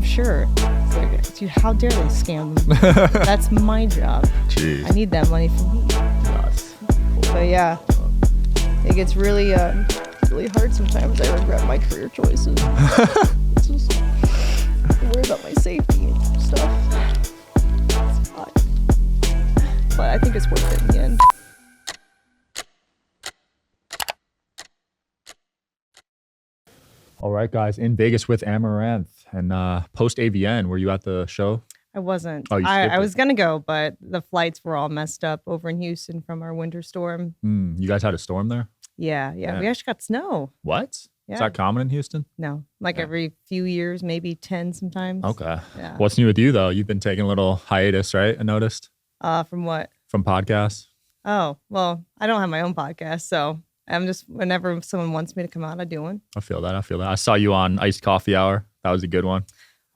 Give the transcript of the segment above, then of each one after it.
sure. It's like, dude, how dare they scam them? That's my job. Jeez. I need that money for me. Nice. But yeah, it gets really hard sometimes. I regret my career choices. It's just I worry about my safety and stuff. It's hot. But I think it's worth it in the end. All right, guys, in Vegas with Amouranth and post AVN. Were you at the show? I wasn't. Oh, you skipped I it. was going to go, but the flights were all messed up over in Houston from our winter storm. You guys had a storm there? Yeah. We actually got snow. What? Yeah. Is that common in Houston? No, like every few years, maybe 10 sometimes. Okay. Yeah. What's new with you, though? You've been taking a little hiatus, right? I noticed. From what? From podcasts? Oh, well, I don't have my own podcast, so I'm just, whenever someone wants me to come out, I do one. I feel that. I saw you on Iced Coffee Hour. That was a good one.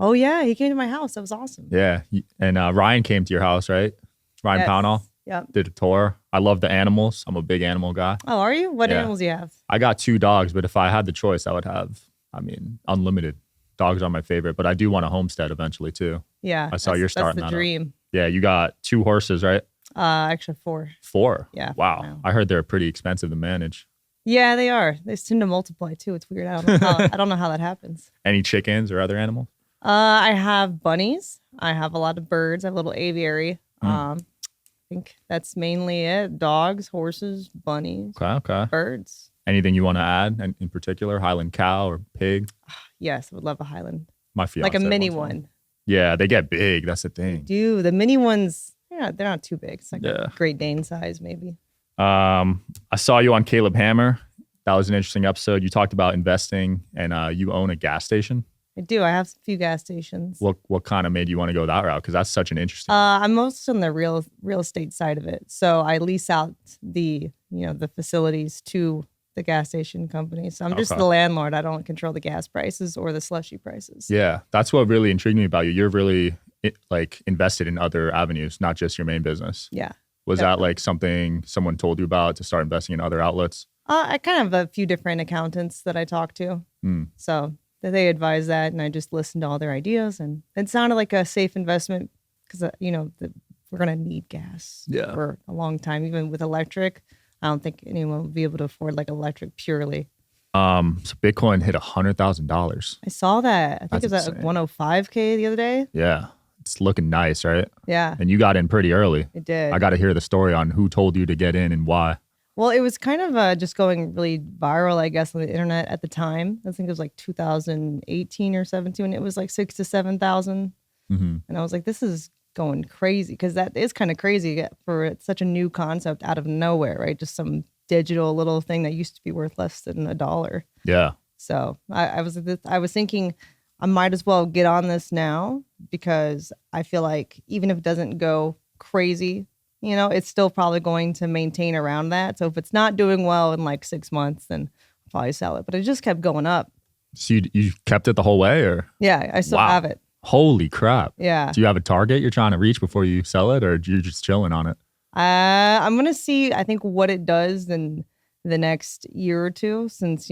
Oh, yeah. He came to my house. That was awesome. Yeah. And Ryan came to your house, right? Ryan Yes. Pownall Yep. did a tour. I love the animals. I'm a big animal guy. Oh, are you? What Yeah. animals do you have? I got 2 dogs, but if I had the choice, I would have, unlimited. Dogs are my favorite, but I do want a homestead eventually too. Yeah. I saw you're starting That's that the up. dream. Yeah, you got 2 horses, right? Actually 4. 4? Yeah. Wow. Wow. I heard they're pretty expensive to manage. Yeah, they are. They tend to multiply too. It's weird. I don't know how that happens. Any chickens or other animals? I have bunnies. I have a lot of birds. I have a little aviary. I think that's mainly it. Dogs, horses, bunnies, Okay. birds. Anything you want to add in particular? Highland cow or pig? Yes, I would love a Highland. My fiance Like a mini wants one. Yeah, they get big. That's the thing. Dude, the mini ones, they're not too big. It's like Yeah. a Great Dane size, maybe. I saw you on Caleb Hammer. That was an interesting episode. You talked about investing and you own a gas station. I do. I have a few gas stations. What kind of made you want to go that route? Because that's such an interesting. I'm most on the real estate side of it. So I lease out the facilities to the gas station company. So I'm just Okay. the landlord. I don't control the gas prices or the slushy prices. Yeah, that's what really intrigued me about you. You're really invested in other avenues, not just your main business. Yeah. Was that like something someone told you about to start investing in other outlets? I kind of have a few different accountants that I talk to. So they advise that, and I just listen to all their ideas. And it sounded like a safe investment because, we're going to need gas for a long time. Even with electric, I don't think anyone will be able to afford like electric purely. So Bitcoin hit $100,000. I saw that. I think it That's was at insane. 105K the other day. Yeah, it's looking nice, right? Yeah, And you got in pretty early. it did. I got to hear the story on who told you to get in and why. Well, it was kind of just going really viral, I guess, on the internet at the time. I think it was like 2018 or 17 when it was like 6,000 to 7,000. And I was like, this is going crazy, because that is kind of crazy for such a new concept out of nowhere, right? Just some digital little thing that used to be worth less than $1. Yeah. So I was thinking I might as well get on this now, because I feel like even if it doesn't go crazy, it's still probably going to maintain around that. So if it's not doing well in like 6 months, then I'll probably sell it. But it just kept going up. So you kept it the whole way, or? Yeah, I still Wow. have it. Holy crap. Yeah. Do you have a target you're trying to reach before you sell it, or you're just chilling on it? I'm going to see, I think, what it does in the next year or two, since,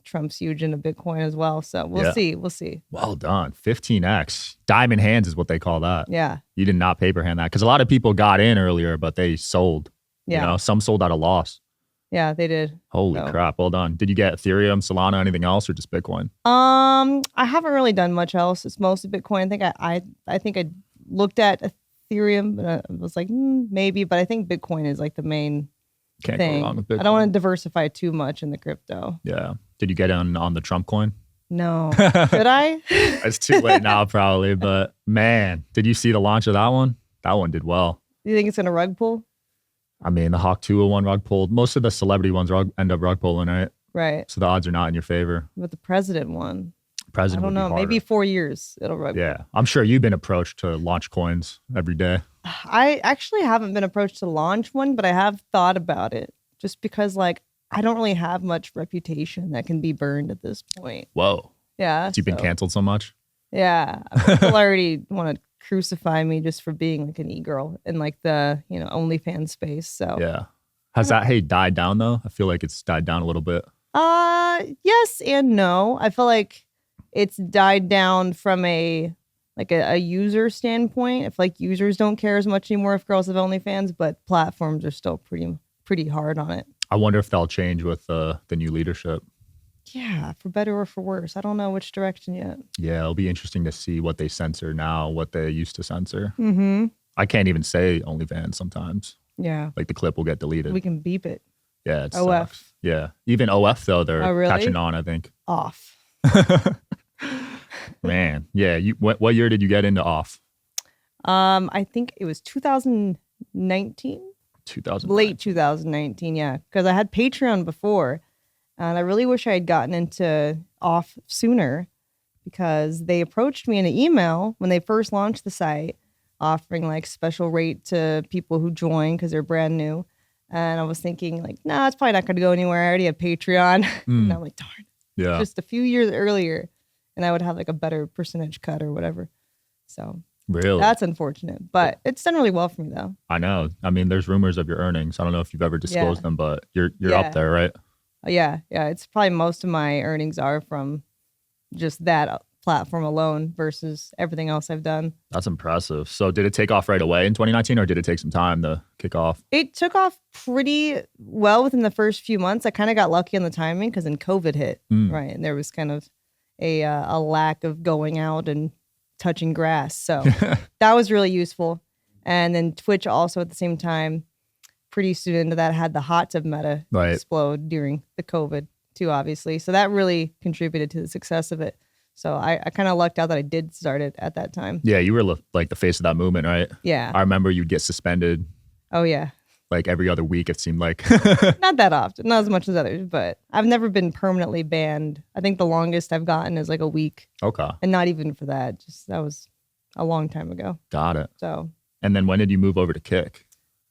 Trump's huge into Bitcoin as well. So we'll see. We'll see. Well done. 15x. Diamond hands is what they call that. Yeah. You did not paper hand that, because a lot of people got in earlier, but they sold. Yeah. Some sold at a loss. Yeah, they did. Holy crap. Well done. Did you get Ethereum, Solana, anything else, or just Bitcoin? I haven't really done much else. It's mostly Bitcoin. I think I looked at Ethereum, but I was like, maybe. But I think Bitcoin is like the main Can't thing. go wrong with Bitcoin. I don't want to diversify too much in the crypto. Yeah. Did you get on the Trump coin? No. Should I? It's too late now, probably. But man, did you see the launch of that one? That one did well. Do you think it's in a rug pull? I mean, the Hawk 201 rug pulled. Most of the celebrity ones end up rug pulling, right? Right. So the odds are not in your favor. But the president one, President I don't would be know. harder. Maybe 4 years it'll rug pull. Yeah. I'm sure you've been approached to launch coins every day. I actually haven't been approached to launch one, but I have thought about it, just because I don't really have much reputation that can be burned at this point. Whoa. Yeah. You've been canceled so much? Yeah. People already want to crucify me just for being like an e-girl in like the, OnlyFans space. So Yeah. Has that hate died down though? I feel like it's died down a little bit. yes and no. I feel like it's died down from a user standpoint. If like users don't care as much anymore if girls have OnlyFans, but platforms are still pretty hard on it. I wonder if that'll change with the new leadership. Yeah, for better or for worse. I don't know which direction yet. Yeah, it'll be interesting to see what they censor now, what they used to censor. Mm-hmm. I can't even say OnlyFans sometimes. Yeah. Like the clip will get deleted. We can beep it. Yeah, it's OF. Yeah. Even OF though, they're really? catching on, I think. Off. Man. Yeah. What year did you get into off? I think it was 2019. 2000. Late 2019, yeah. Because I had Patreon before. And I really wish I had gotten into off sooner because they approached me in an email when they first launched the site, offering like special rate to people who join because they're brand new. And I was thinking like, nah, it's probably not going to go anywhere. I already have Patreon. And I'm like, darn. Yeah. Just a few years earlier, and I would have like a better percentage cut or whatever. So really, that's unfortunate, but it's done really well for me though. I know. I mean, there's rumors of your earnings. I don't know if you've ever disclosed them, but you're up there, right? Yeah. It's probably most of my earnings are from just that platform alone versus everything else I've done. That's impressive. So did it take off right away in 2019 or did it take some time to kick off? It took off pretty well within the first few months. I kind of got lucky on the timing because then COVID hit, right? And there was kind of a lack of going out and touching grass. So that was really useful. And then Twitch also at the same time, pretty soon into that, had the hot tub meta explode during the COVID too, obviously. So that really contributed to the success of it. So I kind of lucked out that I did start it at that time. Yeah, you were like the face of that movement, right? Yeah. I remember you'd get suspended. Oh, yeah. Like every other week, it seemed like. Not that often, not as much as others, but I've never been permanently banned. I think the longest I've gotten is like a week. Okay. And not even for that. Just that was a long time ago. Got it. So. And then when did you move over to Kik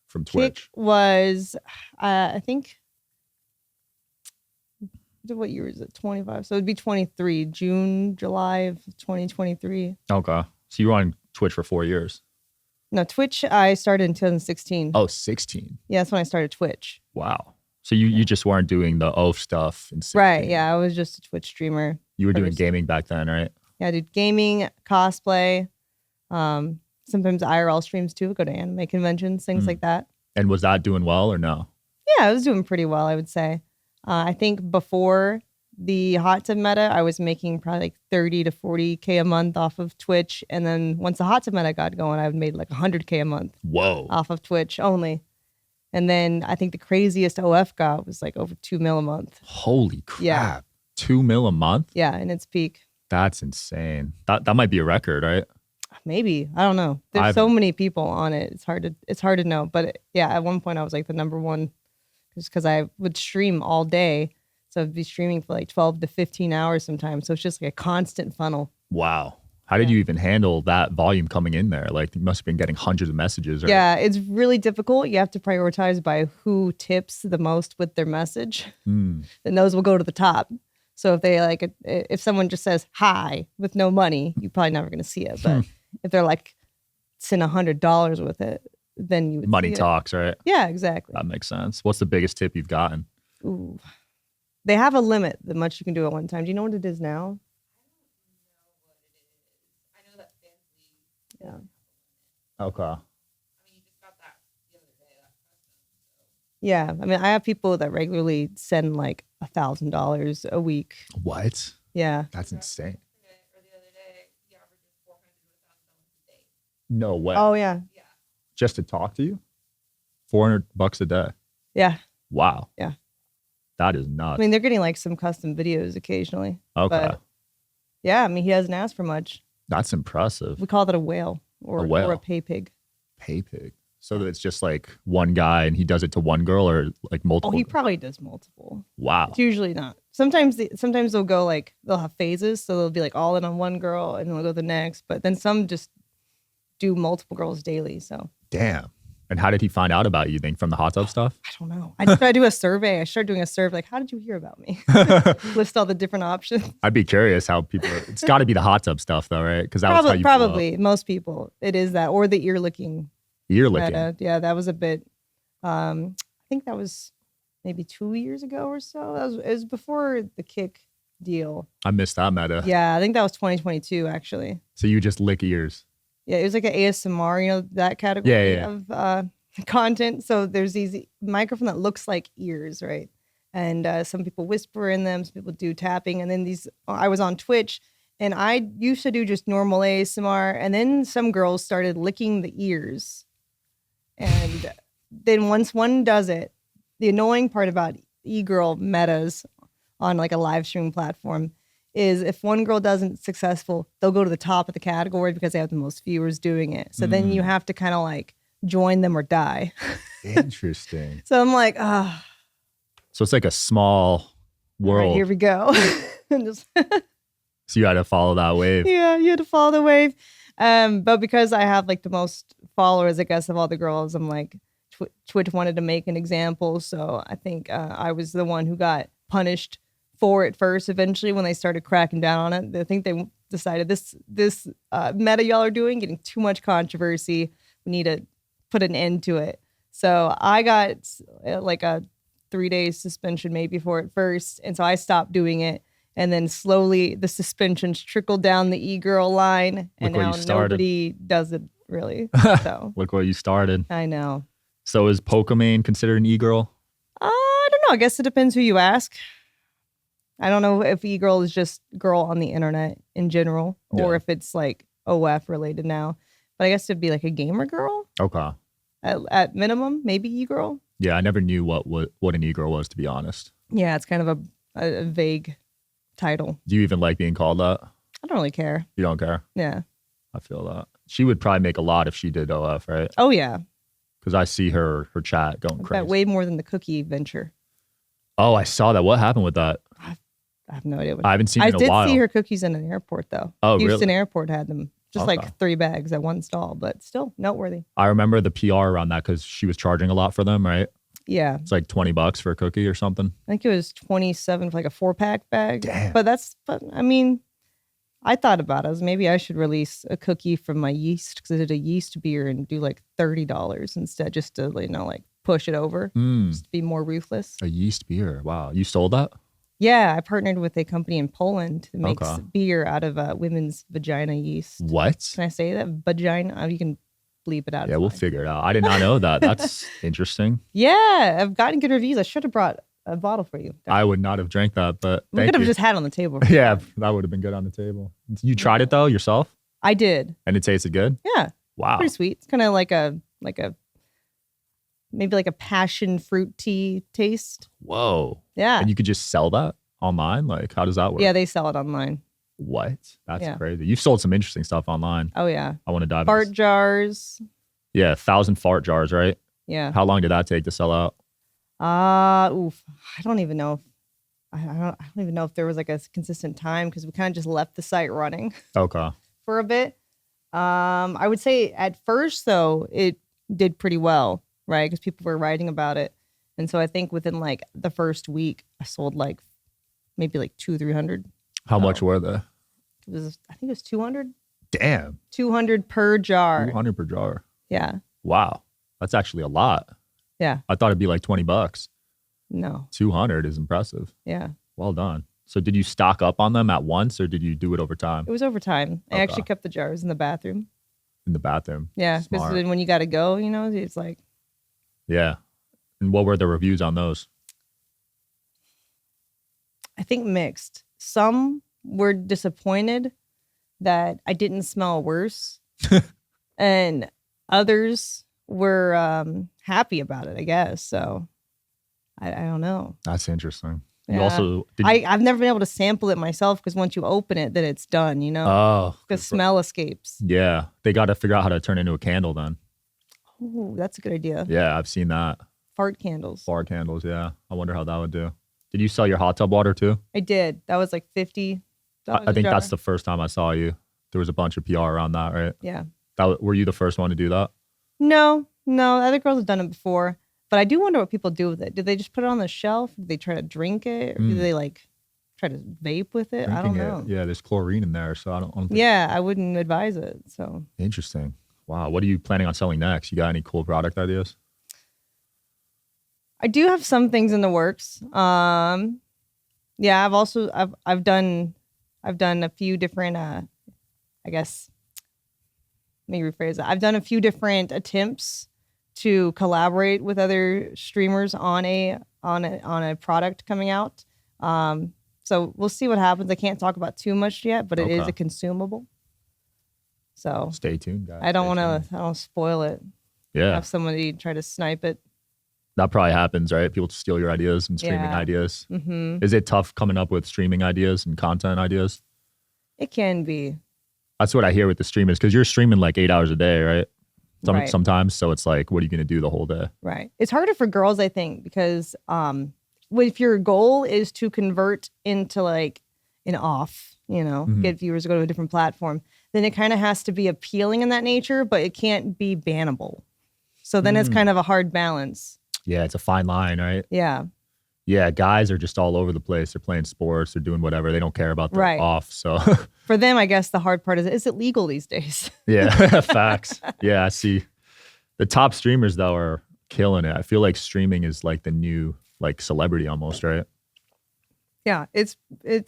from Twitch? Kik was, I think, what year is it? 25. So it'd be 23, July of 2023. Okay. So you were on Twitch for 4 years. No, Twitch, I started in 2016. Oh, 16. Yeah, that's when I started Twitch. Wow. So you just weren't doing the OF stuff in 16. Right, yeah. I was just a Twitch streamer. You were doing gaming back then, right? Yeah, I did gaming, cosplay, sometimes IRL streams too. Go to anime conventions, things like that. And was that doing well or no? Yeah, I was doing pretty well, I would say. I think before the hot tub meta, I was making probably like 30 to 40K a month off of Twitch. And then once the hot tub meta got going, I made like 100K a month. Whoa. Off of Twitch only. And then I think the craziest OF got was like over 2 mil a month. Holy crap. Yeah. 2 mil a month? Yeah, in its peak. That's insane. That might be a record, right? Maybe. I don't know. There's so many people on it. It's hard to know. But yeah, at one point I was like the number one just because I would stream all day. So I'd be streaming for like 12 to 15 hours sometimes. So it's just like a constant funnel. Wow. How did you even handle that volume coming in there? Like you must have been getting hundreds of messages. Right? Yeah, it's really difficult. You have to prioritize by who tips the most with their message. Then those will go to the top. So if they if someone just says hi with no money, you're probably never going to see it. But if they're like, send $100 with it, then you would money see it. Talks, right? Yeah, exactly. That makes sense. What's the biggest tip you've gotten? Ooh. They have a limit that much you can do at one time. Do you know what it is now? I know that fancy. Yeah. Okay. I mean, you just got that the other day. That custom. Yeah. I mean, I have people that regularly send like $1,000 a week. What? Yeah. That's insane. Or the other day, he averages $400 to $1,000 a day. No way. Oh, yeah. Yeah. Just to talk to you? $400 a day. Yeah. Wow. Yeah. That is nuts. I mean, they're getting like some custom videos occasionally. Okay. But yeah, I mean, he doesn't ask for much. That's impressive. We call that a whale or a pay pig. Pay pig. So that it's just like one guy and he does it to one girl or like multiple? Oh, he probably does multiple. Wow. It's usually not. Sometimes they'll go like, they'll have phases. So they'll be like all in on one girl and then they'll go to the next. But then some just do multiple girls daily. So. Damn. And how did he find out about you, think, from the hot tub stuff? I don't know. I do a survey. I started doing a survey. Like, how did you hear about me? List all the different options. I'd be curious how people, it's got to be the hot tub stuff though, right? Because that was how you probably most people. It is that. Or the ear licking. Ear licking. Yeah, that was a bit, I think that was maybe 2 years ago or so. It was before the Kik deal. I missed that meta. Yeah, I think that was 2022 actually. So you just lick ears. Yeah, it was like an ASMR, that category Yeah. of content. So there's these microphone that looks like ears, right? And some people whisper in them, some people do tapping, and then I was on Twitch, and I used to do just normal ASMR, and then some girls started licking the ears, and then once one does it, the annoying part about e-girl metas on like a live streaming platform is if one girl doesn't successful, they'll go to the top of the category because they have the most viewers doing it. So then you have to kind of like join them or die. Interesting. So I'm like, So it's like a small world. right, here we go. And just So you got to follow that wave. yeah, you had to follow the wave. But because I have like the most followers, I guess, of all the girls, I'm like, Twitch wanted to make an example. So I think I was the one who got punished for it first. Eventually, when they started cracking down on it, I think they decided this meta y'all are doing, getting too much controversy. We need to put an end to it. So I got like a 3-day suspension maybe for it first. And so I stopped doing it. And then slowly the suspensions trickled down the e-girl line. And now nobody does it really. So Look where you started. I know. So is Pokemon considered an e-girl? I don't know. I guess it depends who you ask. I don't know if e-girl is just girl on the internet in general, or if it's like OF related now. But I guess it'd be like a gamer girl. Okay. At minimum, maybe e-girl. Yeah, I never knew what an e-girl was, to be honest. Yeah, it's kind of a vague title. Do you even like being called that? I don't really care. You don't care? Yeah. I feel that. She would probably make a lot if she did OF, right? Oh, yeah. Because I see her chat going I crazy. bet way more than the cookie venture. Oh, I saw that. What happened with that? I have no idea. I haven't seen it in a while. I did see her cookies in an airport, though. Oh, Houston really? Airport had them. Just like 3 bags at one stall, but still noteworthy. I remember the PR around that because she was charging a lot for them, right? Yeah. It's like $20 for a cookie or something. I think it was 27 for like a 4-pack bag. Damn. But I mean, I thought about it. Maybe I should release a cookie from my yeast because I did a yeast beer and do like $30 instead, just to, like push it over, just to be more ruthless. A yeast beer. Wow. You sold that? Yeah. I partnered with a company in Poland that makes Okay. beer out of women's vagina yeast. What? Can I say that? Vagina? You can bleep it out. Yeah, It's we'll fine. figure it out. I did not know that. That's interesting. Yeah. I've gotten good reviews. I should have brought a bottle for you. I would not have drank that, but We thank could have you. just had it on the table. Yeah, that would have been good on the table. You tried it though yourself, I did. and it tasted good. Yeah. Wow. Pretty sweet. It's kind of like a maybe like a passion fruit tea taste. Whoa. Yeah. And you could just sell that online. Like, how does that work? Yeah, they sell it online. What? That's Yeah. crazy. You've sold some interesting stuff online. Oh yeah. I want to dive. Fart into- jars. Yeah, 1,000 fart jars, right? Yeah. How long did that take to sell out? Oof. I don't even know if I don't even know if there was like a consistent time because we kind of just left the site running Okay. for a bit. I would say at first though it did pretty well, right? Because people were writing about it, and so I think within like the first week I sold like maybe like 200-300. How much were they? I think it was 200. Damn. 200 per jar. 200 per jar. Yeah. Wow. That's actually a lot. Yeah. I thought it'd be like $20. No. 200 is impressive. Yeah. Well done. So did you stock up on them at once or did you do it over time It was over time. I Okay. actually kept the jars in the bathroom. in the bathroom? Yeah. Because Smart. then when you got to go, it's like, Yeah. And what were the reviews on those? I think mixed. Some were disappointed that I didn't smell worse. And others were happy about it, I guess. So I don't know. That's interesting. You Yeah. also did I've never been able to sample it myself because once you open it, then it's done, Oh, the smell escapes. yeah. They got to figure out how to turn it into a candle then. Oh, that's a good idea. Yeah, I've seen that. Fart candles. Bar candles, yeah. I wonder how that would do. Did you sell your hot tub water too? I did. That was like $50. I think that's the first time I saw you. There was a bunch of PR around that, right? Yeah. Were you the first one to do that? No, other girls have done it before. But I do wonder what people do with it. Did they just put it on the shelf? Did they try to drink it? Or do they like try to vape with it? I don't Drinking know. it. Yeah, there's chlorine in there, so I don't think. Yeah, I wouldn't advise it. So Interesting. Wow. What are you planning on selling next? You got any cool product ideas? I do have some things in the works. Yeah, I've done a few different I guess let me rephrase that. I've done a few different attempts to collaborate with other streamers on a product coming out. So we'll see what happens. I can't talk about too much yet, but it is a consumable. So stay tuned, guys. I don't want to spoil it. Yeah. Have somebody try to snipe it. That probably happens, right? People steal your ideas and streaming ideas. Mm-hmm. Is it tough coming up with streaming ideas and content ideas? It can be. That's what I hear with the streamers, because you're streaming like 8 hours a day, right? Right. Sometimes. So it's like, what are you going to do the whole day? Right. It's harder for girls, I think, because if your goal is to convert into like an off, get viewers to go to a different platform, then it kind of has to be appealing in that nature, but it can't be bannable. So then it's kind of a hard balance. Yeah, it's a fine line, right? Yeah. Yeah, guys are just all over the place. They're playing sports, they're doing whatever. They don't care about the off. So for them, I guess the hard part is it legal these days? Yeah, facts. Yeah, I see. The top streamers though are killing it. I feel like streaming is like the new like celebrity almost, right? Yeah, it's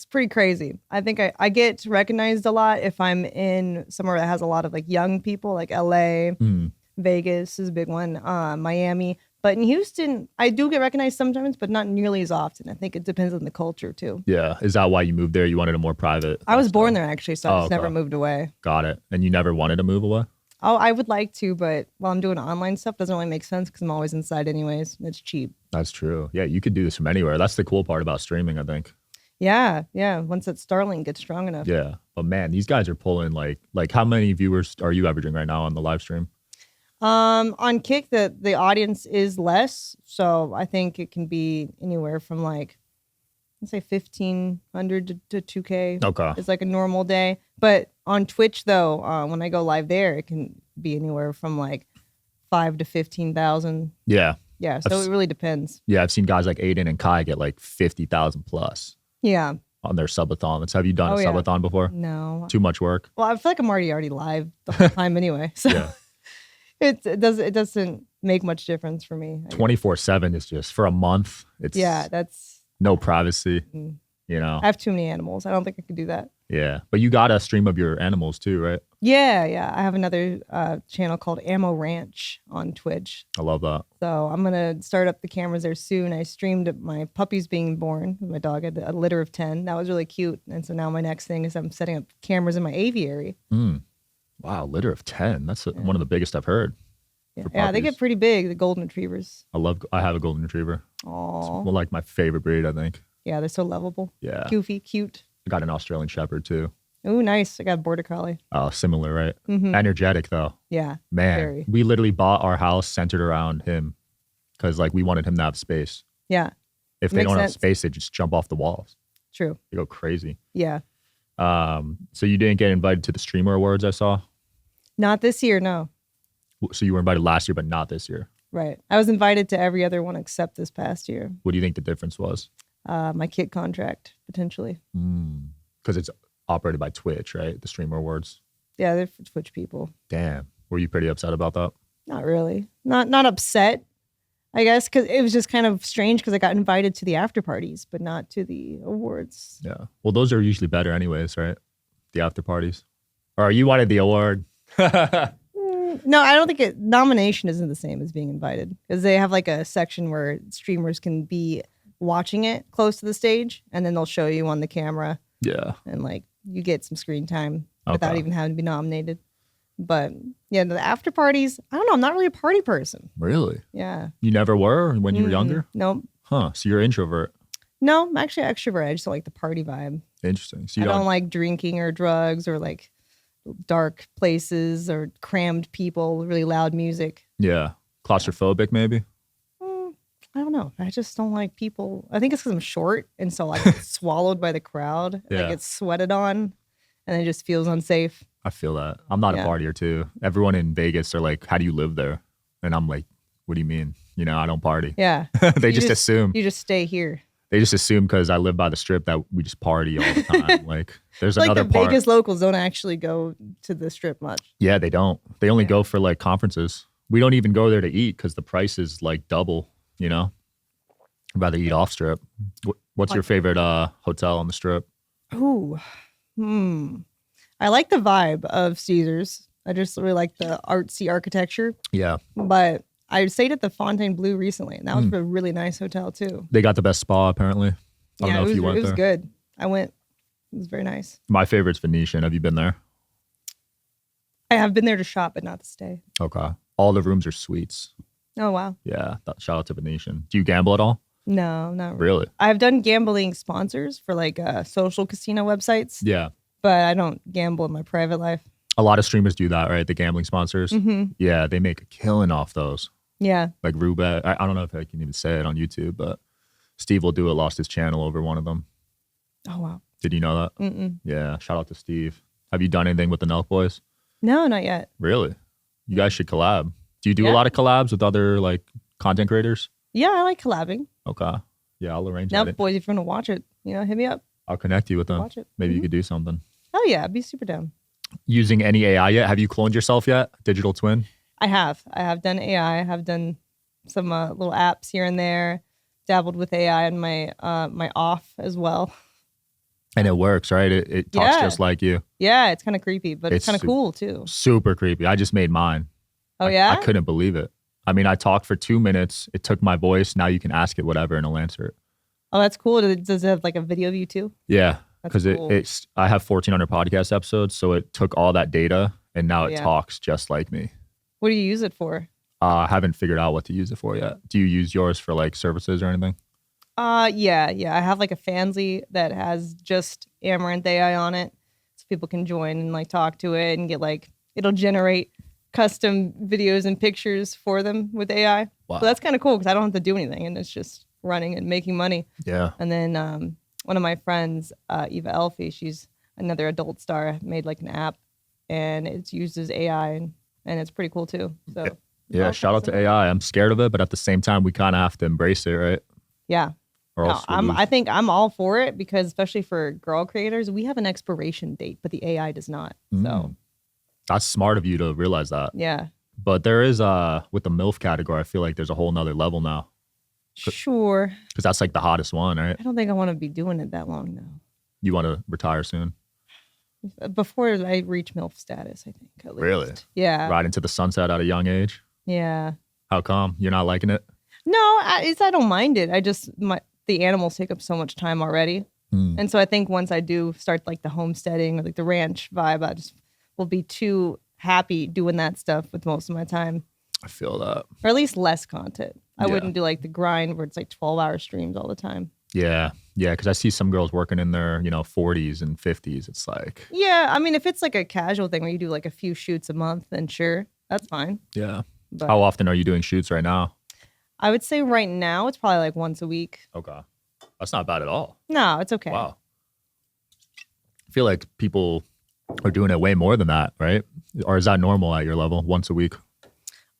pretty crazy. I think I get recognized a lot if I'm in somewhere that has a lot of like young people, like LA, Vegas is a big one, Miami. But in Houston, I do get recognized sometimes, but not nearly as often. I think it depends on the culture too. Yeah. Is that why you moved there? You wanted a more private? I was born there actually, so I just never moved away. Got it. And you never wanted to move away? Oh, I would like to, but while I'm doing online stuff, doesn't really make sense because I'm always inside anyways. And it's cheap. That's true. Yeah, you could do this from anywhere. That's the cool part about streaming, I think. Yeah. Once that Starlink gets strong enough. Yeah. But man, these guys are pulling like how many viewers are you averaging right now on the live stream? On Kik, the audience is less, so I think it can be anywhere from like, let's say 1,500 to 2K. Okay. It's like a normal day. But on Twitch though, when I go live there, it can be anywhere from like 5 to 15,000. Yeah. Yeah. So it really depends. Yeah, I've seen guys like Aiden and Kai get like 50,000 plus. Yeah. On their subathons. Have you done a subathon before? No. Too much work? Well, I feel like I'm already live the whole time anyway. So yeah. It doesn't make much difference for me. 24/7 is just for a month. It's that's no privacy. I have too many animals. I don't think I could do that. Yeah, but you got a stream of your animals too, right? Yeah. I have another channel called Amouranth on Twitch. I love that. So I'm gonna start up the cameras there soon. I streamed my puppies being born. My dog had a litter of 10. That was really cute. And so now my next thing is I'm setting up cameras in my aviary. Wow, litter of 10. That's one of the biggest I've heard. Yeah, they get pretty big, the golden retrievers. I have a golden retriever. Aww. It's like my favorite breed, I think. Yeah, they're so lovable. Yeah. Goofy, cute. I got an Australian Shepherd too. Oh, nice. I got a Border Collie. Oh, similar, right? Mm-hmm. Energetic though. Yeah. Man, very. We literally bought our house centered around him because like we wanted him to have space. Yeah. If they don't have space, they just jump off the walls. True. They go crazy. Yeah. So you didn't get invited to the Streamer Awards, I saw? Not this year, no. So you were invited last year, but not this year? Right. I was invited to every other one except this past year. What do you think the difference was? My Kik contract, potentially. Because it's operated by Twitch, right? The Streamer Awards? Yeah, they're for Twitch people. Damn. Were you pretty upset about that? Not really. Not upset, I guess, because it was just kind of strange because I got invited to the after parties, but not to the awards. Yeah. Well, those are usually better anyways, right? The after parties. Or you wanted the award. No, I don't think nomination isn't the same as being invited because they have like a section where streamers can be watching it close to the stage and then they'll show you on the camera. Yeah. And like you get some screen time without even having to be nominated. But yeah, the after parties, I don't know. I'm not really a party person. Really? Yeah. You never were when you were younger? Nope. Huh. So you're an introvert. No, I'm actually an extrovert. I just don't like the party vibe. Interesting. So I don't like drinking or drugs or like dark places or crammed people, really loud music. Yeah. Claustrophobic maybe? I don't know. I just don't like people. I think it's because I'm short and so I get swallowed by the crowd. And I get sweated on and it just feels unsafe. I feel that. I'm not a partier too. Everyone in Vegas are like, how do you live there? And I'm like, what do you mean? I don't party. Yeah. They just assume. You just stay here. They just assume because I live by the strip that we just party all the time. Like there's another part. part. Vegas locals don't actually go to the strip much. Yeah, they don't. They only go for like conferences. We don't even go there to eat because the price is like double, I'd rather eat off strip. What's your favorite hotel on the strip? Ooh, I like the vibe of Caesars. I just really like the artsy architecture. Yeah. But I stayed at the Fontainebleau recently, and that was a really nice hotel too. They got the best spa, apparently. I don't know if you went there. It was good. I went. It was very nice. My favorite's Venetian. Have you been there? I have been there to shop, but not to stay. Okay. All the rooms are suites. Oh, wow. Yeah. Shout out to Venetian. Do you gamble at all? No, not Really? I've done gambling sponsors for like social casino websites. Yeah. But I don't gamble in my private life. A lot of streamers do that, right? The gambling sponsors. Mm-hmm. Yeah, they make a killing off those. Yeah. Like Roulette. I don't know if I can even say it on YouTube, but Steve will do it. Lost his channel over one of them. Oh, wow. Did you know that? Mm-mm. Yeah. Shout out to Steve. Have you done anything with the Nelk Boys? No, not yet. Really? You guys should collab. Do you do a lot of collabs with other like content creators? Yeah, I like collabing. Okay. Yeah, I'll arrange Now, that. boys, if you want to watch it, hit me up. I'll connect you with them. Watch it. Maybe you could do something. Oh, yeah. I'd be super down. Using any AI yet? Have you cloned yourself yet? Digital twin? I have. I have done AI. I have done some little apps here and there. Dabbled with AI on my my off as well. And it works, right? It talks just like you. Yeah, it's kind of creepy, but it's kind of cool too. Super creepy. I just made mine. Oh, yeah? I couldn't believe it. I mean, I talked for 2 minutes. It took my voice. Now you can ask it whatever and it'll answer it. Oh, that's cool. Does it have like a video of you too? Yeah, That's because cool. I have 1,400 podcast episodes, so it took all that data and now it talks just like me. What do you use it for? I haven't figured out what to use it for yet. Do you use yours for like services or anything? Yeah. I have like a Fansly that has just Amouranth AI on it, so people can join and like talk to it and get like it'll generate custom videos and pictures for them with AI. Wow. So that's kind of cool because I don't have to do anything and it's just running and making money. Yeah. And then one of my friends, Eva Elfie, she's another adult star, made like an app and it uses AI and it's pretty cool too. So yeah, shout out to AI. I'm scared of it, but at the same time, we kind of have to embrace it, right? Yeah. Or else I think I'm all for it because especially for girl creators, we have an expiration date, but the AI does not. So that's smart of you to realize that. yeah. But there is with the MILF category, I feel like there's a whole nother level now. Sure. Because that's like the hottest one, right? I don't think I want to be doing it that long though. You want to retire soon? Before I reach MILF status, I think. At least. Really? Yeah. Ride into the sunset at a young age? Yeah. How come? You're not liking it? No, I don't mind it. The animals take up so much time already. And so I think once I do start like the homesteading or like the ranch vibe, I just will be too happy doing that stuff with most of my time. I feel that. Or at least less content. I wouldn't do like the grind where it's like 12-hour streams all the time. Yeah. Yeah. Because I see some girls working in their, 40s and 50s. It's like. Yeah. I mean, if it's like a casual thing where you do like a few shoots a month, then sure, that's fine. Yeah. But how often are you doing shoots right now? I would say right now it's probably like once a week. Okay. That's not bad at all. No, it's okay. Wow. I feel like people are doing it way more than that, right? Or is that normal at your level, once a week?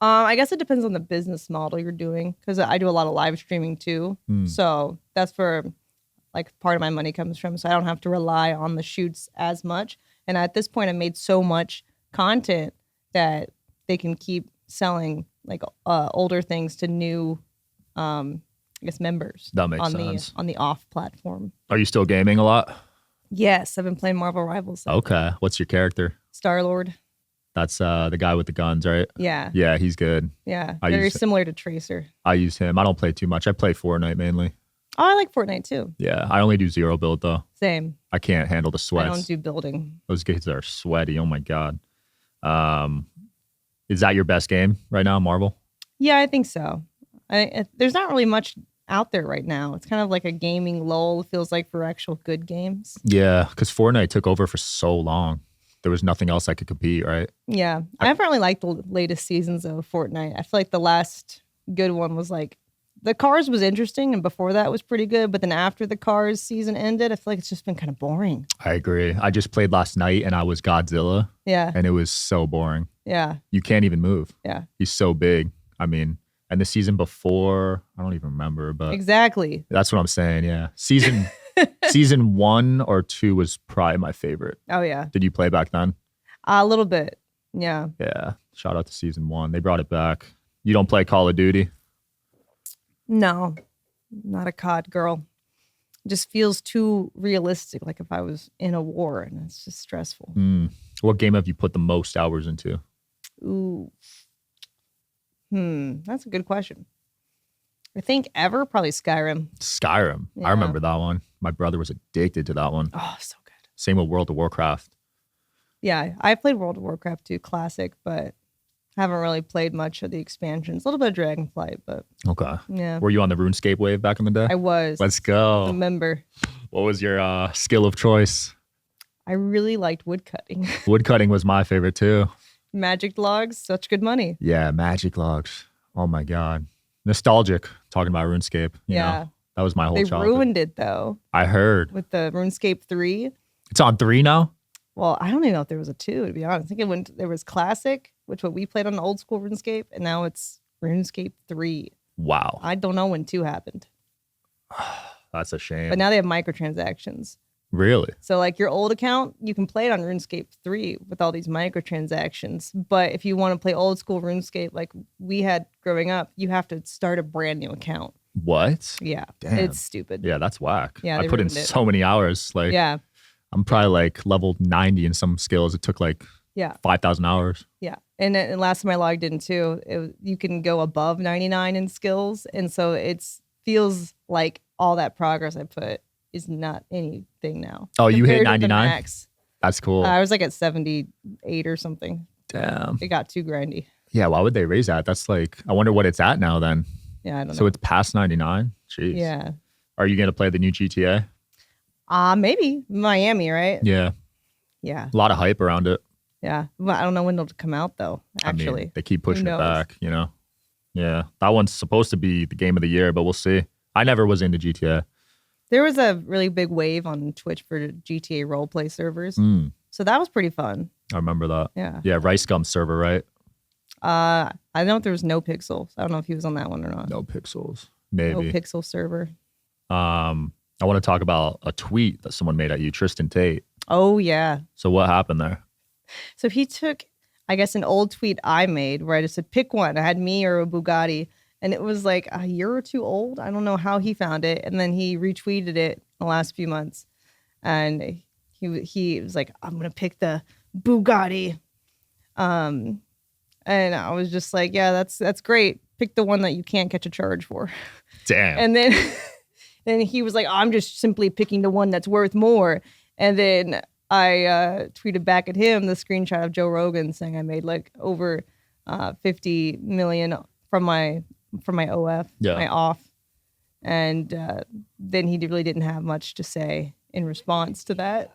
I guess it depends on the business model you're doing because I do a lot of live streaming too. So that's where like part of my money comes from. So I don't have to rely on the shoots as much. And at this point, I made so much content that they can keep selling like older things to new, members. That makes sense. On the off platform. Are you still gaming a lot? Yes, I've been playing Marvel Rivals. Okay. What's your character? Star-Lord. That's the guy with the guns, right? Yeah. Yeah, he's good. Yeah. Very similar to Tracer. I use him. I don't play too much. I play Fortnite mainly. Oh, I like Fortnite too. Yeah. I only do zero build though. Same. I can't handle the I sweats. don't do building. Those kids are sweaty. Oh my God. Is that your best game right now, Marvel? Yeah, I think so. There's not really much out there right now. It's kind of like a gaming lull, it feels like, for actual good games. Yeah, because Fortnite took over for so long. There was nothing else that could compete, right? Yeah. I haven't really liked the latest seasons of Fortnite. I feel like the last good one was like, the Cars was interesting, and before that was pretty good. But then after the Cars season ended, I feel like it's just been kind of boring. I agree. I just played last night and I was Godzilla. Yeah. And it was so boring. Yeah. You can't even move. Yeah. He's so big. I mean, and the season before, I don't even remember, but exactly. That's what I'm saying. Yeah. Season 1 or 2 was probably my favorite. Oh, yeah. Did you play back then? A little bit. Yeah. Yeah. Shout out to season 1. They brought it back. You don't play Call of Duty? No. not a COD girl. It just feels too realistic, like if I was in a war, and it's just stressful. What game have you put the most hours into? Ooh. That's a good question. I think ever, probably Skyrim. Skyrim. Yeah. I remember that one. My brother was addicted to that one. Oh, so good. Same with World of Warcraft. Yeah, I played World of Warcraft 2 Classic, but haven't really played much of the expansions. A little bit of Dragonflight, but Okay. yeah. Were you on the RuneScape wave back in the day? I was. Let's go. A member. What was your skill of choice? I really liked woodcutting. Woodcutting was my favorite too. Magic logs, such good money. Yeah, magic logs. Oh my God. Nostalgic talking about RuneScape. You know, that was my whole They childhood. ruined it though I heard. with the RuneScape 3. It's on 3 now? Well, I don't even know if there was a 2, to be honest. I think there was Classic, which what we played on the old school RuneScape, and now it's RuneScape 3. Wow. I don't know when 2 happened. That's a shame. But now they have microtransactions. Really? So like your old account, you can play it on RuneScape 3 with all these microtransactions. But if you want to play old school RuneScape like we had growing up, you have to start a brand new account. What? Yeah. Damn. It's stupid. Yeah, that's whack. Yeah, I they put in ruined it. so many hours. Like, Yeah. I'm probably like level 90 in some skills. It took like Yeah. 5,000 hours. Yeah. And last time I logged in too, you can go above 99 in skills. And so it feels like all that progress I put is not anything now. Oh, you hit Compared to the 99? max. That's cool. I was like at 78 or something. Damn. It got too grindy. Yeah, why would they raise that? That's like, I wonder what it's at now then. Yeah, I don't know. So it's past 99? Jeez. Yeah. Are you going to play the new GTA? Maybe Miami, right? Yeah. Yeah. A lot of hype around it. Yeah. Well, I don't know when it'll come out though, actually. I mean, they keep pushing it knows? back, you know? Yeah. That one's supposed to be the game of the year, but we'll see. I never was into GTA. There was a really big wave on Twitch for GTA roleplay servers. So that was pretty fun. I remember that. Yeah. Yeah, Rice Gum server, right? I know there was No Pixels. I don't know if he was on that one or not. No pixels. No Maybe. Pixel server. I want to talk about a tweet that someone made at you, Tristan Tate. Oh, yeah. So what happened there? So he took, I guess, an old tweet I made where I just said, pick one. I had me or a Bugatti. And it was like a year or two old. I don't know how he found it. And then he retweeted it in the last few months. And he was like, I'm going to pick the Bugatti. And I was just like, yeah, that's great. Pick the one that you can't catch a charge for. Damn. And then then he was like, I'm just simply picking the one that's worth more. And then I tweeted back at him the screenshot of Joe Rogan saying I made like over 50 million from my OF, my off. And then he really didn't have much to say in response to that.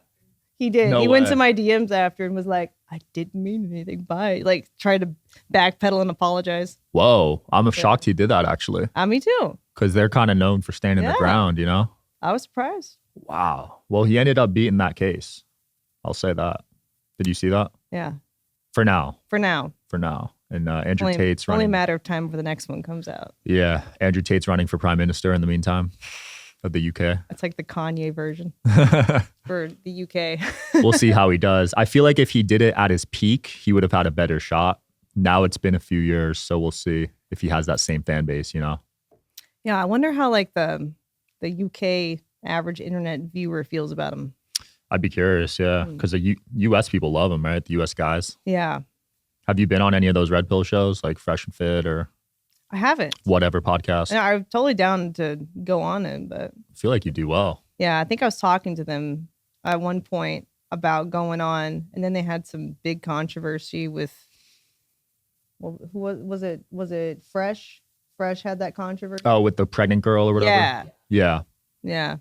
He did. No he way. went to my DMs after and was like, I didn't mean anything. Bye. Like, tried to backpedal and apologize. Whoa. I'm shocked he did that, actually. Me too. Because they're kind of known for standing their ground, you know? I was surprised. Wow. Well, he ended up beating that case. I'll say that. Did you see that? Yeah. For now. For now. And Andrew Tate's only a running. matter of time before the next one comes out. Yeah. Andrew Tate's running for prime minister in the meantime of the UK. It's like the Kanye version for the UK. We'll see how he does. I feel like if he did it at his peak, he would have had a better shot. Now it's been a few years, so we'll see if he has that same fan base, you know? Yeah, I wonder how like the UK average internet viewer feels about him. I'd be curious, yeah. Because the US people love him, right? The US guys. Yeah. Have you been on any of those Red Pill shows, like Fresh and Fit or I haven't. whatever podcast? And I'm totally down to go on it, but I feel like you do well. yeah, I think I was talking to them at one point about going on, and then they had some big controversy with, well, who was it? Was it Fresh? Fresh had that controversy. Oh, with the pregnant girl or whatever? Yeah. Yeah. Yeah.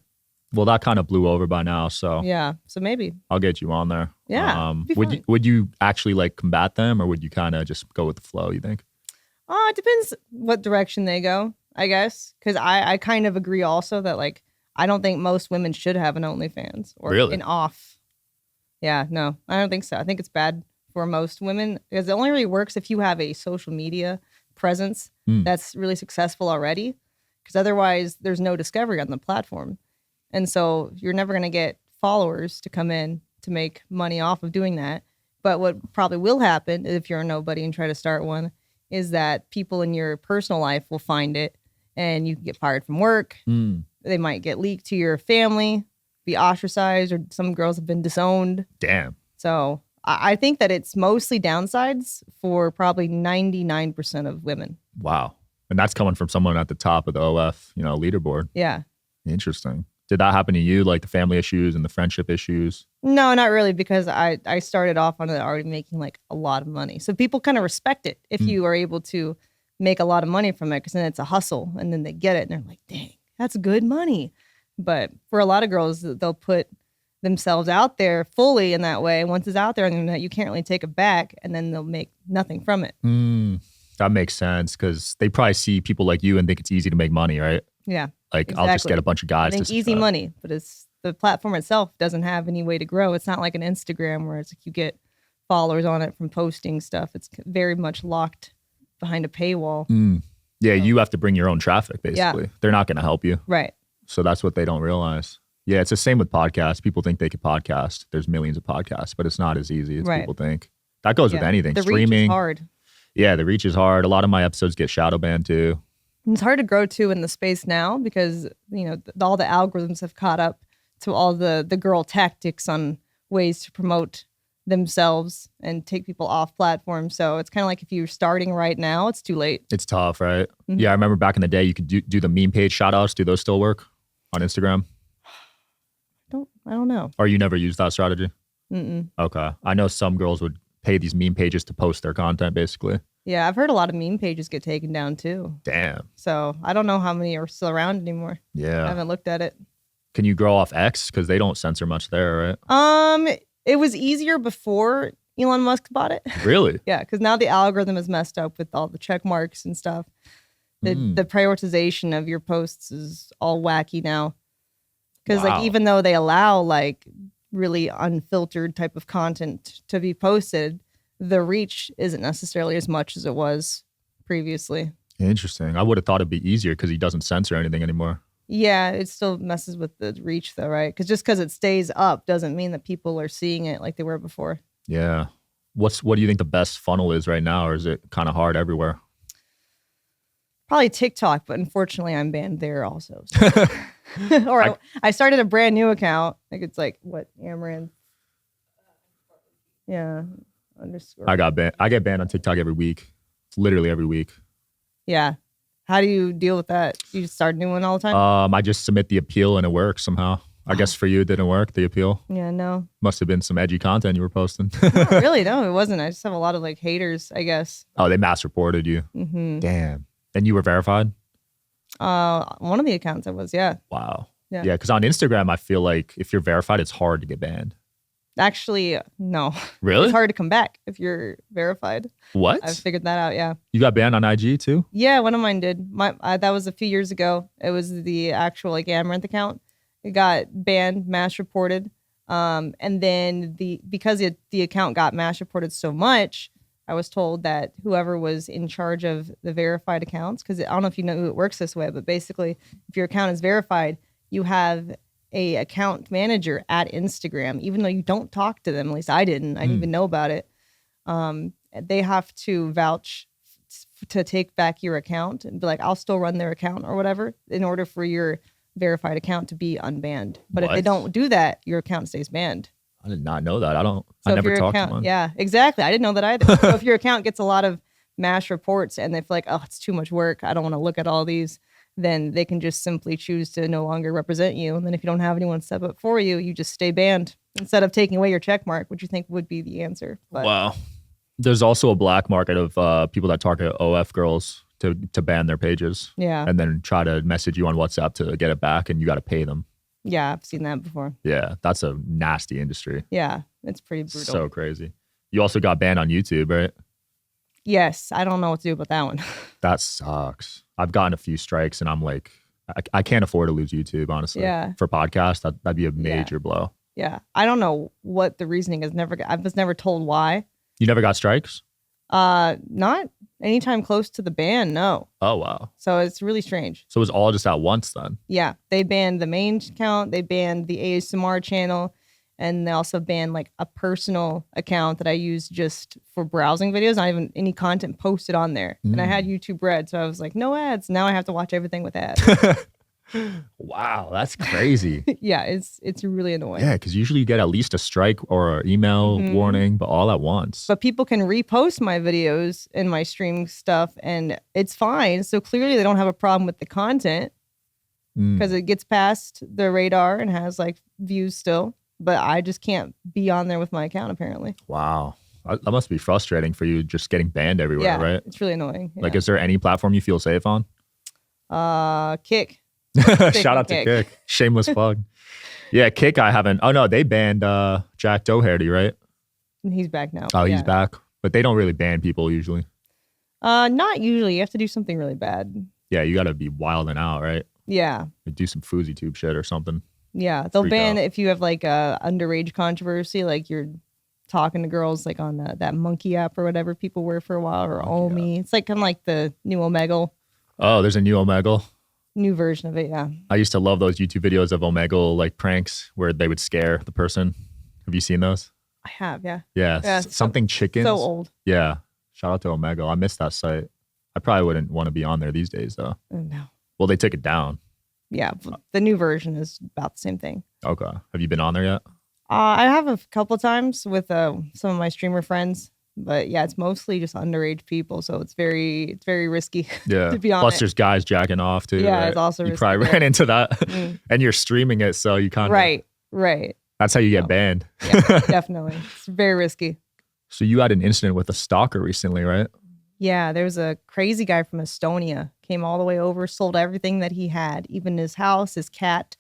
Well, that kind of blew over by now, so Yeah. So maybe. I'll get you on there. Yeah. Be fun. Would you actually like combat them, or would you kind of just go with the flow, you think? It depends what direction they go, I guess. Because I kind of agree also that like I don't think most women should have an OnlyFans or Really? an off. Yeah, no, I don't think so. I think it's bad for most women because it only really works if you have a social media presence that's really successful already. Because otherwise, there's no discovery on the platform. And so you're never going to get followers to come in to make money off of doing that. But what probably will happen if you're a nobody and try to start one is that people in your personal life will find it and you can get fired from work. They might get leaked to your family, be ostracized, or some girls have been disowned. Damn. So I think that it's mostly downsides for probably 99% of women. Wow. And that's coming from someone at the top of the OF, leaderboard. Yeah. Interesting. Did that happen to you, like the family issues and the friendship issues? No, not really, because I started off on it already making like a lot of money. So people kind of respect it if you are able to make a lot of money from it, because then it's a hustle and then they get it and they're like, dang, that's good money. But for a lot of girls, they'll put themselves out there fully in that way. Once it's out there on the internet, you can't really take it back, and then they'll make nothing from it. That makes sense, because they probably see people like you and think it's easy to make money, right? Yeah. Like, exactly. I'll just get a bunch of guys I think to easy money, but it's the platform itself doesn't have any way to grow. It's not like an Instagram where it's like you get followers on it from posting stuff. It's very much locked behind a paywall. Yeah, you have to bring your own traffic, basically. They're not going to help you. Right. So that's what they don't realize. Yeah, it's the same with podcasts. People think they could podcast. There's millions of podcasts, but it's not as easy as people think. That goes with anything. The Streaming. reach is hard. Yeah, the reach is hard. A lot of my episodes get shadow banned too. And it's hard to grow too in the space now because, all the algorithms have caught up to all the girl tactics on ways to promote themselves and take people off platform. So it's kind of like if you're starting right now, it's too late. It's tough, right? Yeah, I remember back in the day, you could do the meme page shout outs. Do those still work on Instagram? I don't know. Or you never used that strategy? Mm-mm. Okay. I know some girls would pay these meme pages to post their content, basically. Yeah, I've heard a lot of meme pages get taken down too. Damn. So I don't know how many are still around anymore. Yeah. I haven't looked at it. Can you grow off X? Because they don't censor much there, right? It was easier before Elon Musk bought it. Really? Yeah, because now the algorithm is messed up with all the check marks and stuff. The prioritization of your posts is all wacky now. Because like even though they allow like really unfiltered type of content to be posted, the reach isn't necessarily as much as it was previously. Interesting. I would have thought it'd be easier because he doesn't censor anything anymore. Yeah, it still messes with the reach though, right? Because just because it stays up doesn't mean that people are seeing it like they were before. Yeah. What do you think the best funnel is right now, or is it kind of hard everywhere? Probably TikTok, but unfortunately I'm banned there also. So. Or I started a brand new account. Like it's like what, Amouranth? Yeah. _ I got banned. I get banned on TikTok every week. It's literally every week. Yeah. How do you deal with that? You just start a new one all the time? I just submit the appeal and it works somehow. I guess for you it didn't work, the appeal. Yeah, no. Must have been some edgy content you were posting. Not really, no, it wasn't. I just have a lot of like haters, I guess. Oh, they mass reported you. Mm-hmm. Damn. And you were verified? One of the accounts I was, yeah. Wow. Yeah, because on Instagram, I feel like if you're verified, it's hard to get banned. Actually, no. Really? It's hard to come back if you're verified. What? I've figured that out, yeah. You got banned on IG too? Yeah, one of mine did. That was a few years ago. It was the actual like Amouranth account. It got banned, mass reported. And then because the account got mass reported so much, I was told that whoever was in charge of the verified accounts, because I don't know if you know who it works this way, but basically if your account is verified, you have a account manager at Instagram, even though you don't talk to them. At least I didn't. I didn't even know about it. They have to vouch to take back your account and be like, I'll still run their account or whatever in order for your verified account to be unbanned. But if they don't do that, your account stays banned. I did not know that. I never talked to one. Yeah, exactly. I didn't know that either. So if your account gets a lot of mass reports and they feel like, oh, it's too much work, I don't want to look at all these, then they can just simply choose to no longer represent you. And then if you don't have anyone step up for you, you just stay banned instead of taking away your check mark, which you think would be the answer. But, wow. There's also a black market of people that target OF girls to ban their pages. Yeah. And then try to message you on WhatsApp to get it back, and you got to pay them. Yeah, I've seen that before. Yeah, that's a nasty industry. Yeah, it's pretty brutal. So crazy. You also got banned on YouTube, right? Yes, I don't know what to do about that one. That sucks. I've gotten a few strikes and I'm like, I can't afford to lose YouTube, honestly. Yeah. For podcasts, that'd be a major blow. Yeah. I don't know what the reasoning is. I was never told why. You never got strikes? Not anytime close to the ban, no. Oh, wow. So it's really strange. So it was all just at once then? Yeah. They banned the main account. They banned the ASMR channel. And they also banned like a personal account that I use just for browsing videos, not even any content posted on there. And I had YouTube Red, so I was like, no ads. Now I have to watch everything with ads. Wow, that's crazy. Yeah, it's really annoying. Yeah, because usually you get at least a strike or an email warning, but all at once. But people can repost my videos and my stream stuff, and it's fine. So clearly they don't have a problem with the content because it gets past the radar and has like views still. But I just can't be on there with my account apparently. Wow. That must be frustrating for you just getting banned everywhere, right? It's really annoying. Like, is there any platform you feel safe on? Kik. Shout out to Kik. Shameless plug. Yeah, Kik I haven't. Oh, no, they banned Jack Doherty, right? He's back now. Oh, he's back. But they don't really ban people usually. Not usually. You have to do something really bad. Yeah, you got to be wilding out, right? Yeah. Like do some Fousey Tube shit or something. Yeah, they'll Freak ban out. if you have like a underage controversy, like you're talking to girls like on that Monkey app or whatever people were for a while, or Omi. It's like kind of like the new Omegle, Oh, there's a new Omegle. new version of it. Yeah. I used to love those YouTube videos of Omegle like pranks where they would scare the person. Have you seen those? I have. Yeah. Yeah, Yeah, something chickens. So old. Yeah. Shout out to Omegle. I miss that site. I probably wouldn't want to be on there these days though. Oh, no. Well, they took it down. Yeah. The new version is about the same thing. Okay. Have you been on there yet? I have a couple times with some of my streamer friends, but yeah, it's mostly just underage people, so it's very risky. Yeah. To be on Plus, it. there's guys jacking off too. Yeah, right? it's also you risky probably there. ran into that, Mm. and you're streaming it, so you kind of Right. That's how you get No. banned. Yeah, definitely. It's very risky. So you had an incident with a stalker recently, right? Yeah, there was a crazy guy from Estonia, came all the way over, sold everything that he had, even his house, his cat,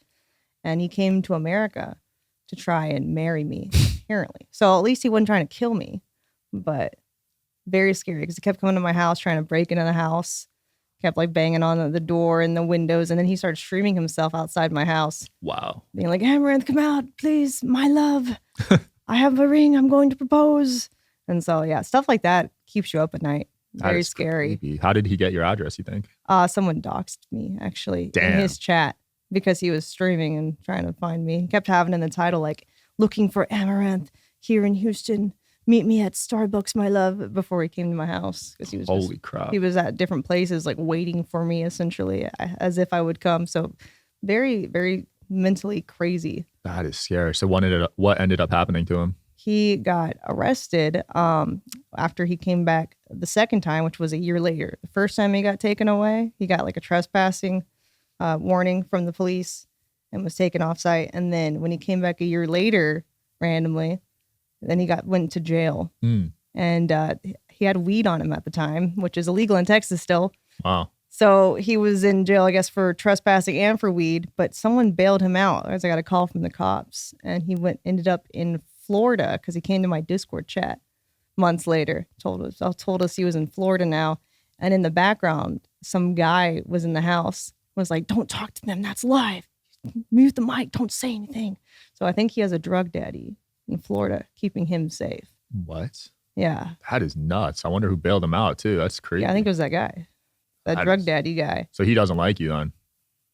and he came to America to try and marry me, apparently. So at least he wasn't trying to kill me, but very scary because he kept coming to my house, trying to break into the house, kept like banging on the door and the windows, and then he started streaming himself outside my house, Wow. being like, Amouranth, come out, please, my love. I have a ring, I'm going to propose. And so, yeah, stuff like that keeps you up at night. That Very is scary. creepy. How did he get your address, you think? Someone doxed me actually Damn. in his chat because he was streaming and trying to find me. He kept having in the title like looking for Amouranth here in Houston. Meet me at Starbucks, my love, before he came to my house because he was Holy crap. he was at different places like waiting for me essentially as if I would come. So very, very mentally crazy. That is scary. So what ended up happening to him? He got arrested after he came back the second time, which was a year later. The first time he got taken away, he got like a trespassing warning from the police and was taken off site. And then when he came back a year later, randomly, then he went to jail. And he had weed on him at the time, which is illegal in Texas still. Wow. So he was in jail, I guess, for trespassing and for weed, but someone bailed him out as I got a call from the cops. And he ended up in Florida because he came to my Discord chat months later, told us he was in Florida now. And in the background, some guy was in the house, was like, don't talk to them, that's live. Mute the mic, don't say anything. So I think he has a drug daddy in Florida, keeping him safe. What? Yeah. That is nuts. I wonder who bailed him out too. That's crazy. Yeah, I think it was that guy. That That drug is- daddy guy. So he doesn't like you then.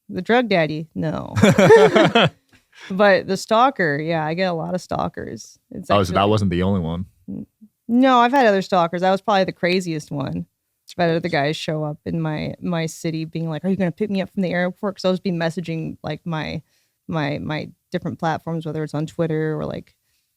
The drug daddy, no. But the stalker, yeah, I get a lot of stalkers. It's So that actually- wasn't the only one. No, I've had other stalkers. That was probably the craziest one. I've had other guys show up in my city being like, are you going to pick me up from the airport? Because I'll just be messaging like my different platforms, whether it's on Twitter or like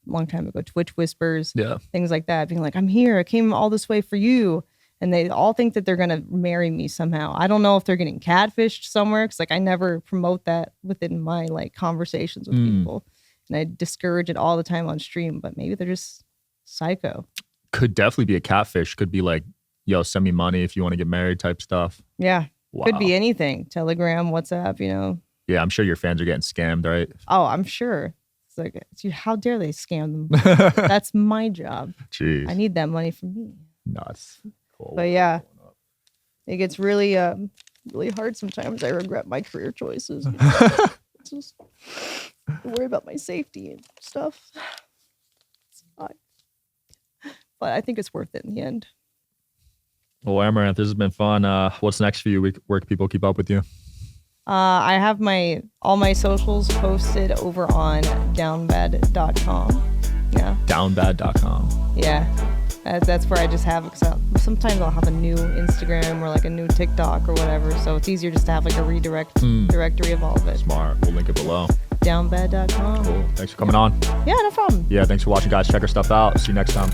a long time ago, Twitch Whispers, Yeah. things like that, being like, I'm here. I came all this way for you. And they all think that they're going to marry me somehow. I don't know if they're getting catfished somewhere because like I never promote that within my like conversations with people. And I discourage it all the time on stream, but maybe they're just psycho. Could definitely be a catfish. Could be like, yo, send me money if you want to get married type stuff. Yeah. Wow. Could be anything. Telegram, WhatsApp, you know. Yeah, I'm sure your fans are getting scammed, right? Oh, I'm sure. It's like, how dare they scam them? That's my job. Jeez. I need that money from me. Nuts. Cool. But yeah, it gets really, really hard sometimes. I regret my career choices. You know? It's just I worry about my safety and stuff. It's not- But I think it's worth it in the end. Well, Amouranth, this has been fun. What's next for you? Where can people keep up with you? I have all my socials posted over on downbed.com. Yeah. Downbad.com. Yeah. That's where I just have it. Cause sometimes I'll have a new Instagram or like a new TikTok or whatever. So it's easier just to have like a directory of all of it. Smart. We'll link it below. Downbed.com. Cool. Thanks for coming on. Yeah, no problem. Yeah, thanks for watching, guys. Check our stuff out. See you next time.